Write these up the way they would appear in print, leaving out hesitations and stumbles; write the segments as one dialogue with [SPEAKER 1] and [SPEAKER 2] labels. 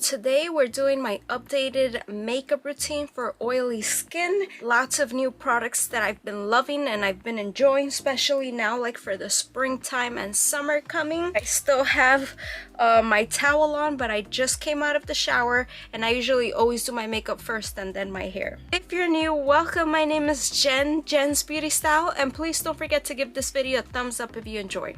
[SPEAKER 1] today we're doing my updated makeup routine for oily skin. Lots of new products that I've been loving and I've been enjoying, especially now like for the springtime and summer coming. I still have my towel on, but I just came out of the shower and I usually always do my makeup first and then my hair. If you're new, welcome. My name is Jen's Beauty Style, and please don't forget to give this video a thumbs up if you enjoyed.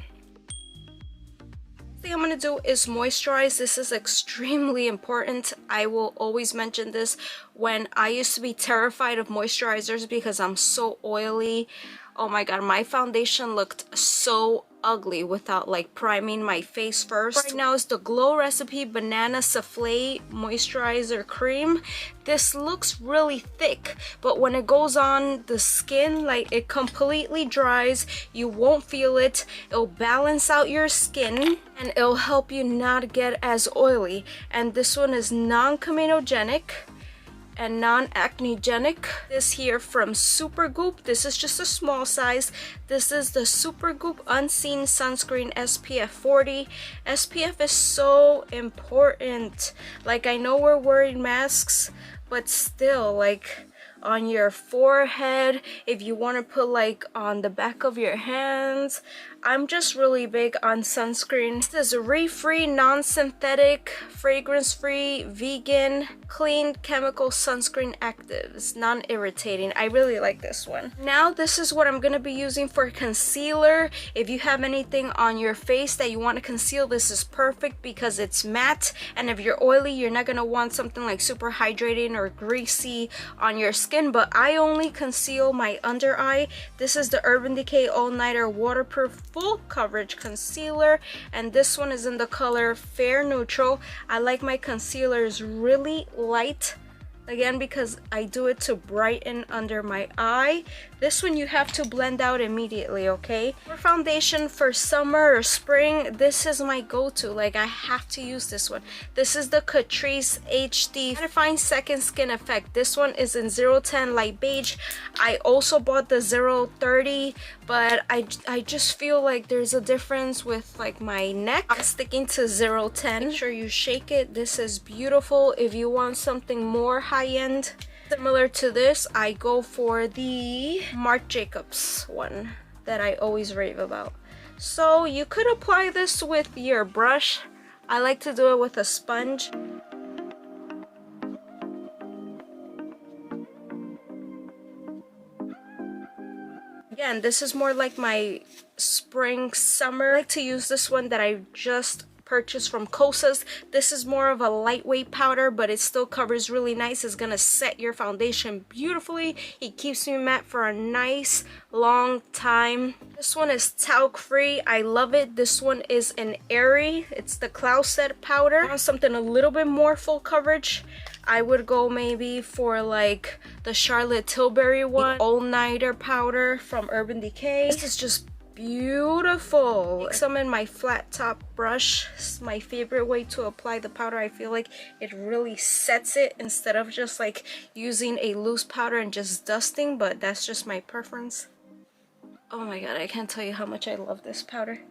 [SPEAKER 1] Thing I'm going to do is moisturize. This is extremely important. I will always mention this when I used to be terrified of moisturizers because I'm so oily. Oh my god, my foundation looked so ugly without like priming my face first. Right now is the Glow Recipe Banana Souffle Moisturizer Cream. This looks really thick, but when it goes on the skin, like it completely dries. You won't feel it. It'll balance out your skin and it'll help you not get as oily. And this one is non-comedogenic and non-acnegenic. This here from Supergoop. This is just a small size. This is the Supergoop Unseen Sunscreen SPF 40. SPF is so important. Like, I know we're wearing masks, but still, like on your forehead, if you want to put like on the back of your hands. I'm just really big on sunscreen. This is re-free, non-synthetic, fragrance-free, vegan, clean chemical sunscreen actives, non-irritating. I really like this one. Now this is what I'm gonna be using for concealer. If you have anything on your face that you want to conceal, this is perfect because it's matte, and if you're oily, you're not gonna want something like super hydrating or greasy on your skin. But I only conceal my under eye. This is the Urban Decay All Nighter Waterproof Full Coverage Concealer, and this one is in the color Fair Neutral. I like my concealers really light, again because I do it to brighten under my eye. This one you have to blend out immediately, okay? For foundation for summer or spring, this is my go-to. Like, I have to use this one. This is the Catrice HD Mattifying Second Skin Effect. This one is in 010 Light Beige. I also bought the 030, but I just feel like there's a difference with like my neck. I'm sticking to 010. Make sure you shake it. This is beautiful. If you want something more high-end, similar to this, I go for the Marc Jacobs one that I always rave about. So you could apply this with your brush. I like to do it with a sponge. Again, this is more like my spring, summer. I like to use this one that I just purchased from Kosas. This is more of a lightweight powder, but it still covers really nice. It's gonna set your foundation beautifully. It keeps me matte for a nice long time. This one is talc free. I love it. This one is an Airy. It's the Cloud Set powder. I want something a little bit more full coverage. I would go maybe for like the Charlotte Tilbury one, All Nighter powder from Urban Decay. This is just beautiful. Take some in my flat top brush. It's my favorite way to apply the powder. I feel like it really sets it instead of just like using a loose powder and just dusting, but that's just my preference. Oh my god, I can't tell you how much I love this powder.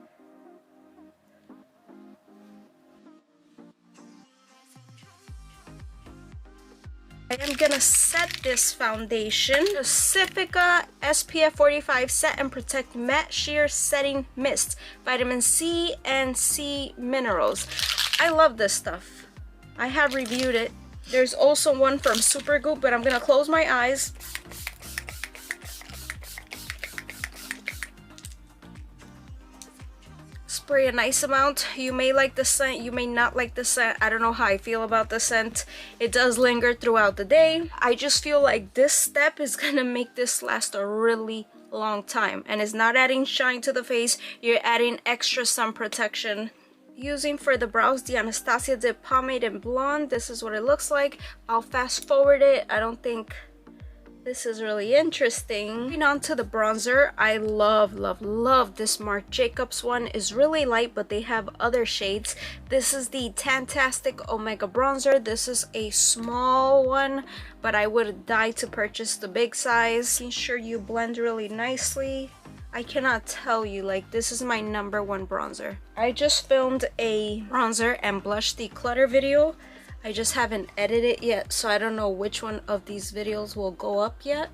[SPEAKER 1] I am gonna set this foundation. Pacifica SPF 45 Set and Protect Matte Sheer Setting Mist. Vitamin C and C Minerals. I love this stuff. I have reviewed it. There's also one from Supergoop, but I'm gonna close my eyes. Spray a nice amount. You may like the scent, you may not like the scent. I don't know how I feel about the scent. It does linger throughout the day. I just feel like this step is gonna make this last a really long time, and it's not adding shine to the face. You're adding extra sun protection. Using for the brows the Anastasia Dip Pomade in Blonde. This is what it looks like. I'll fast forward it. I don't think this is really interesting. Moving on to the bronzer, I love this Marc Jacobs one. Is really light, but they have other shades. This is the Tantastic Omega Bronzer. This is a small one, but I would die to purchase the big size. Making sure you blend really nicely. I cannot tell you, like, this is my #1 bronzer. I just filmed a bronzer and blush declutter video. I just haven't edited it yet, so I don't know which one of these videos will go up yet.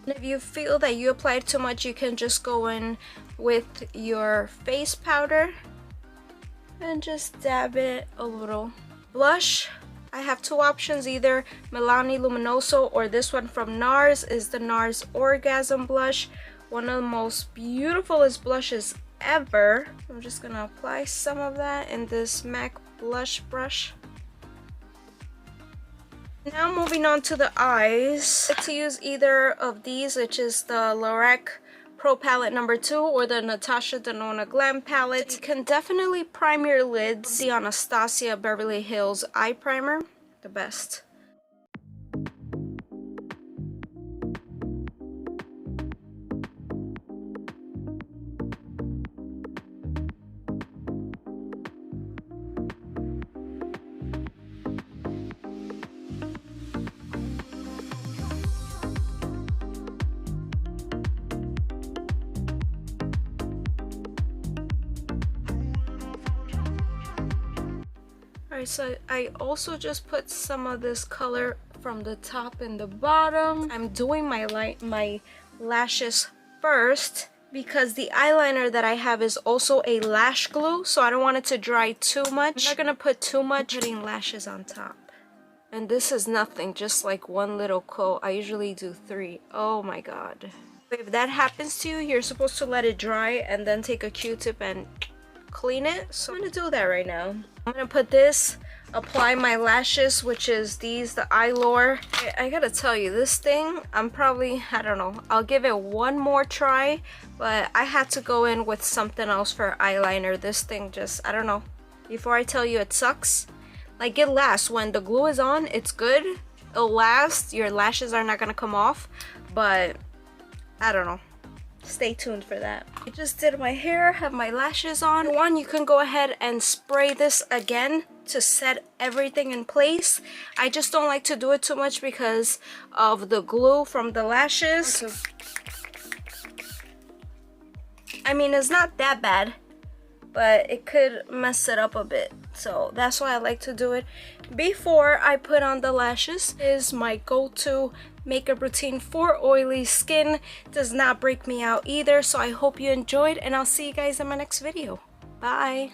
[SPEAKER 1] If you feel that you applied too much, you can just go in with your face powder and just dab it a little. Blush, I have two options, either Milani Luminoso or this one from NARS is the NARS Orgasm Blush. One of the most beautifulest blushes ever. I'm just gonna apply some of that in this MAC blush brush. Now moving on to the eyes. I like to use either of these, which is the Lorac Pro Palette number 2 or the Natasha Denona Glam Palette. You can definitely prime your lids. The Anastasia Beverly Hills Eye Primer, the best. Alright, so I also just put some of this color from the top and the bottom. I'm doing my lashes first because the eyeliner that I have is also a lash glue, so I don't want it to dry too much. I'm not gonna put too much, putting lashes on top. And this is nothing, just like one little coat. I usually do 3. Oh my god. If that happens to you, you're supposed to let it dry and then take a Q-tip and clean it. So I'm gonna do that right now. I'm gonna put this, apply my lashes, which is these, the Eyelure. I gotta tell you, this thing, I'm probably, I don't know, I'll give it one more try, but I had to go in with something else for eyeliner. This thing just, I don't know. Before I tell you it sucks, like it lasts. When the glue is on, it's good. It'll last. Your lashes are not gonna come off, but I don't know. Stay tuned for that. I just did my hair, have my lashes on. One, you can go ahead and spray this again to set everything in place. I just don't like to do it too much because of the glue from the lashes. I mean, it's not that bad, but it could mess it up a bit. So that's why I like to do it before I put on the lashes. Is my go-to makeup routine for oily skin. Does not break me out either. So I hope you enjoyed, and I'll see you guys in my next video. Bye.